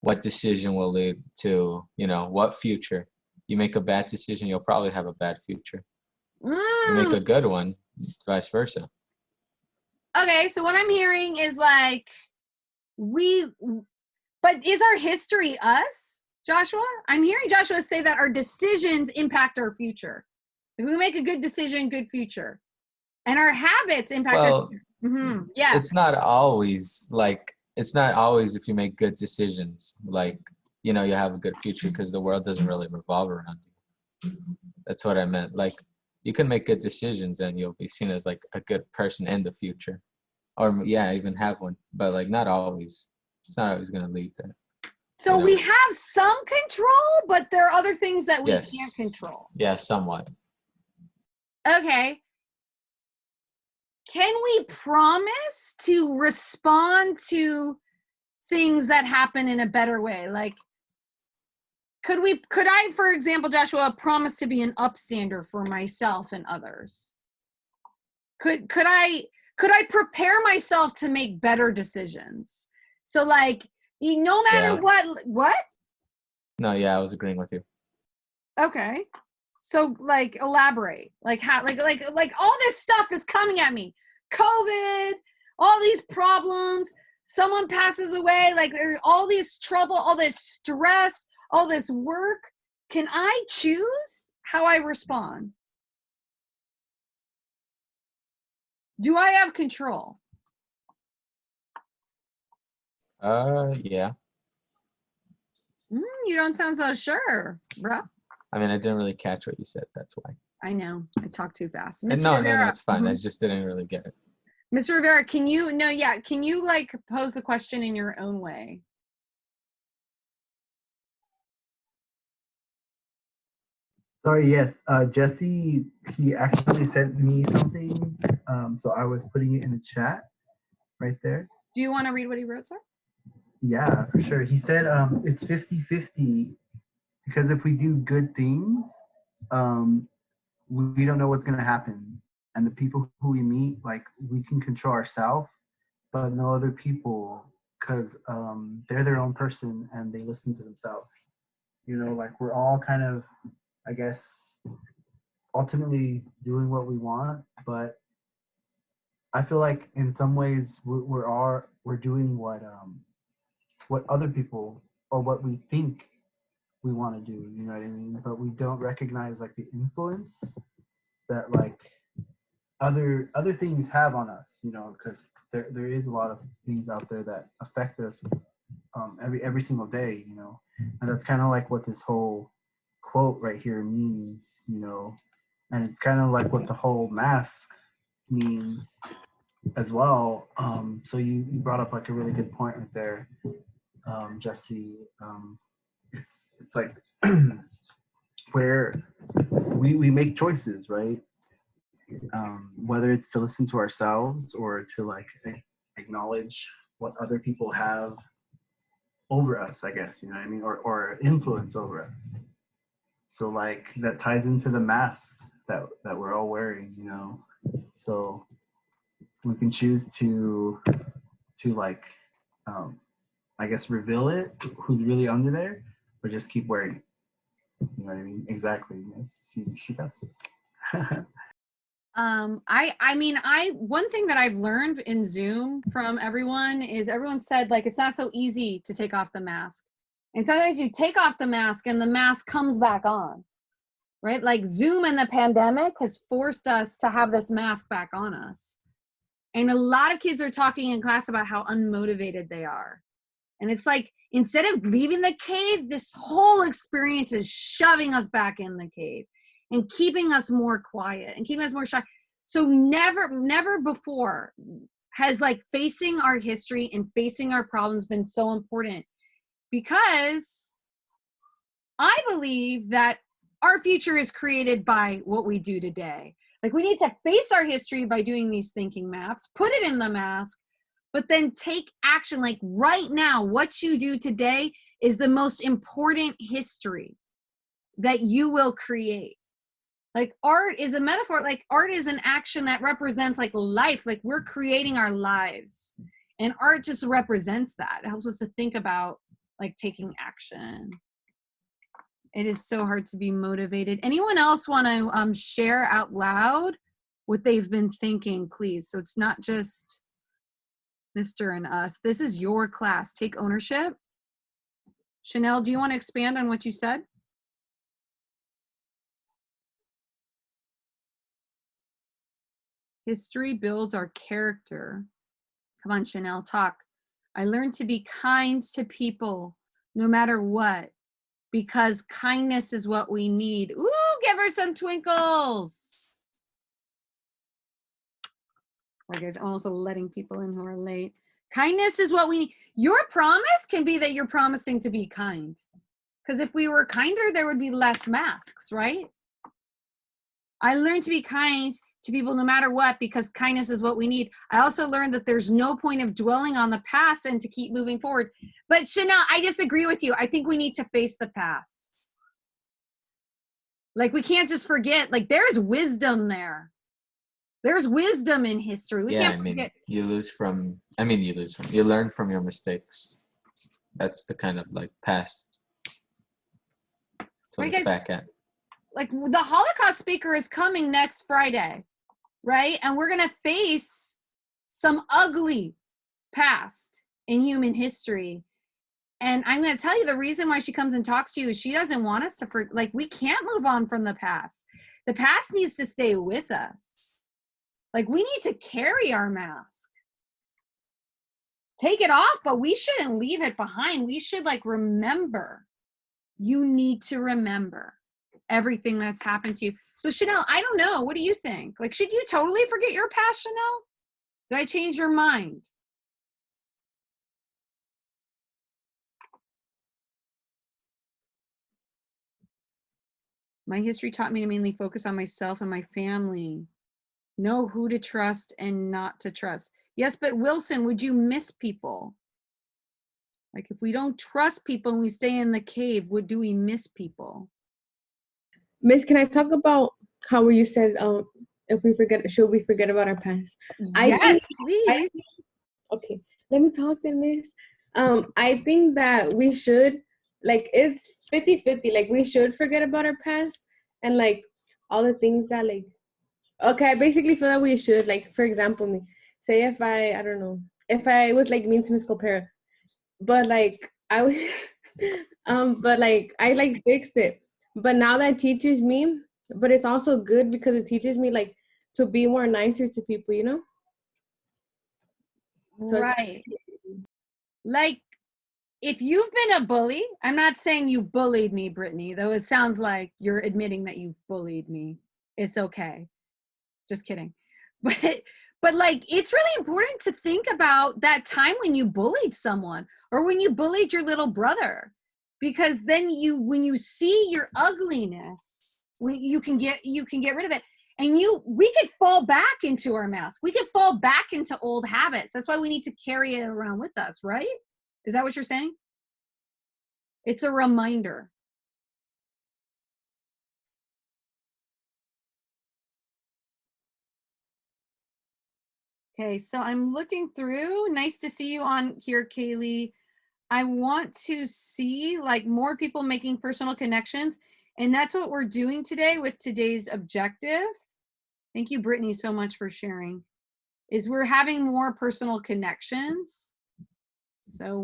what decision will lead to, what future. You make a bad decision, you'll probably have a bad future. You make a good one, vice versa. Okay, so what I'm hearing is like, but is our history us, Joshua? I'm hearing Joshua say that our decisions impact our future. If we make a good decision, good future. And our habits impact our future. Mm-hmm. Yeah. It's not always if you make good decisions, you have a good future, because the world doesn't really revolve around you. That's what I meant. Like, you can make good decisions and you'll be seen as like a good person in the future. Or even have one. But like, not always. It's not always going to lead there. So we have some control, but there are other things that we can't control. Yeah, somewhat. Okay. Can we promise to respond to things that happen in a better way? Like, could I, for example, Joshua, promise to be an upstander for myself and others? Could I prepare myself to make better decisions? So like, no matter what? No, yeah, I was agreeing with you. Okay. So like, elaborate. Like how, like all this stuff is coming at me. COVID, all these problems, someone passes away, like there's all this trouble, all this stress, all this work. Can I choose how I respond? Do I have control? Yeah. You don't sound so sure, bro. I mean, I didn't really catch what you said. That's why. I know. I talk too fast. No, it's fine. I just didn't really get it. Mr. Rivera, can you like pose the question in your own way? Sorry, yes. Jesse, he actually sent me something. So I was putting it in the chat right there. Do you want to read what he wrote, sir? Yeah, for sure. He said it's 50-50 because if we do good things, we don't know what's going to happen. And the people who we meet, like, we can control ourselves, but no other people, because they're their own person and they listen to themselves. Like, we're all kind of, I guess, ultimately doing what we want, but I feel like in some ways we're doing what other people or what we think we want to do, you know what I mean? But we don't recognize like the influence that like other things have on us, because there is a lot of things out there that affect us every single day, and that's kind of like what this whole quote right here means, and it's kind of like what the whole mask means as well. So you brought up like a really good point right there, Jesse. It's like where we make choices, right? Whether it's to listen to ourselves or to like acknowledge what other people have over us, I guess, you know what I mean, or influence over us. So like that ties into the mask that we're all wearing, so we can choose to like I guess reveal it, who's really under there, or just keep wearing it. You know what I mean? Exactly. Yes, she got this. One thing that I've learned in Zoom from everyone is everyone said like it's not so easy to take off the mask. And sometimes you take off the mask and the mask comes back on. Right? Like Zoom and the pandemic has forced us to have this mask back on us. And a lot of kids are talking in class about how unmotivated they are. And it's like, instead of leaving the cave, this whole experience is shoving us back in the cave and keeping us more quiet and keeping us more shy. So never before has like facing our history and facing our problems been so important, because I believe that our future is created by what we do today. Like we need to face our history by doing these thinking maps, put it in the mask, but then take action. Like right now, what you do today is the most important history that you will create. Like art is a metaphor, like art is an action that represents like life. Like we're creating our lives, and art just represents that. It helps us to think about like taking action. It is so hard to be motivated. Anyone else want to share out loud what they've been thinking, please? So it's not just Mr. and us. This is your class. Take ownership. Chanel, do you want to expand on what you said? History builds our character. Come on, Chanel, talk. I learned to be kind to people, no matter what, because kindness is what we need. Ooh, give her some twinkles. Like it's almost letting people in who are late. Kindness is what we need. Your promise can be that you're promising to be kind. Because if we were kinder, there would be less masks, right? I learned to be kind to people no matter what, because kindness is what we need. I also learned that there's no point of dwelling on the past and to keep moving forward. But Chanel, I disagree with you. I think we need to face the past. Like we can't just forget, like there's wisdom there. There's wisdom in history. We can't forget. You learn from your mistakes. That's the kind of like past to look back at. Like the Holocaust speaker is coming next Friday, right? And we're going to face some ugly past in human history. And I'm going to tell you the reason why she comes and talks to you is she doesn't want us to, like, we can't move on from the past. The past needs to stay with us. Like, we need to carry our mask. Take it off, but we shouldn't leave it behind. We should, like, remember. You need to remember everything that's happened to you. So, Chanel, I don't know. What do you think? Like, should you totally forget your past, Chanel? Did I change your mind? My history taught me to mainly focus on myself and my family. Know who to trust and not to trust. Yes, but Wilson, would you miss people? Like if we don't trust people and we stay in the cave, do we miss people? Miss, can I talk about how you said should we forget about our past? Yes, please. Okay, let me talk then, Miss. I think that we should, like, it's 50-50. Like, we should forget about our past and, like, all the things that, like, okay, I basically feel that we should, like, for example, me, say if I don't know, if I was, like, mean to Miss Copera, but, like, I was, but, like, I, like, fixed it. But now that teaches me, but it's also good because it teaches me, like, to be more nicer to people, you know? So right. Like, if you've been a bully, I'm not saying you bullied me, Brittany, though it sounds like you're admitting that you bullied me. It's okay. Just kidding. But like, it's really important to think about that time when you bullied someone or when you bullied your little brother, because then when you see your ugliness, you can get rid of it. And we could fall back into our mask. We could fall back into old habits. That's why we need to carry it around with us, right? Is that what you're saying? It's a reminder. Okay, so I'm looking through. Nice to see you on here, Kaylee. I want to see like more people making personal connections. And that's what we're doing today with today's objective. Thank you, Brittany, so much for sharing. Is we're having more personal connections. So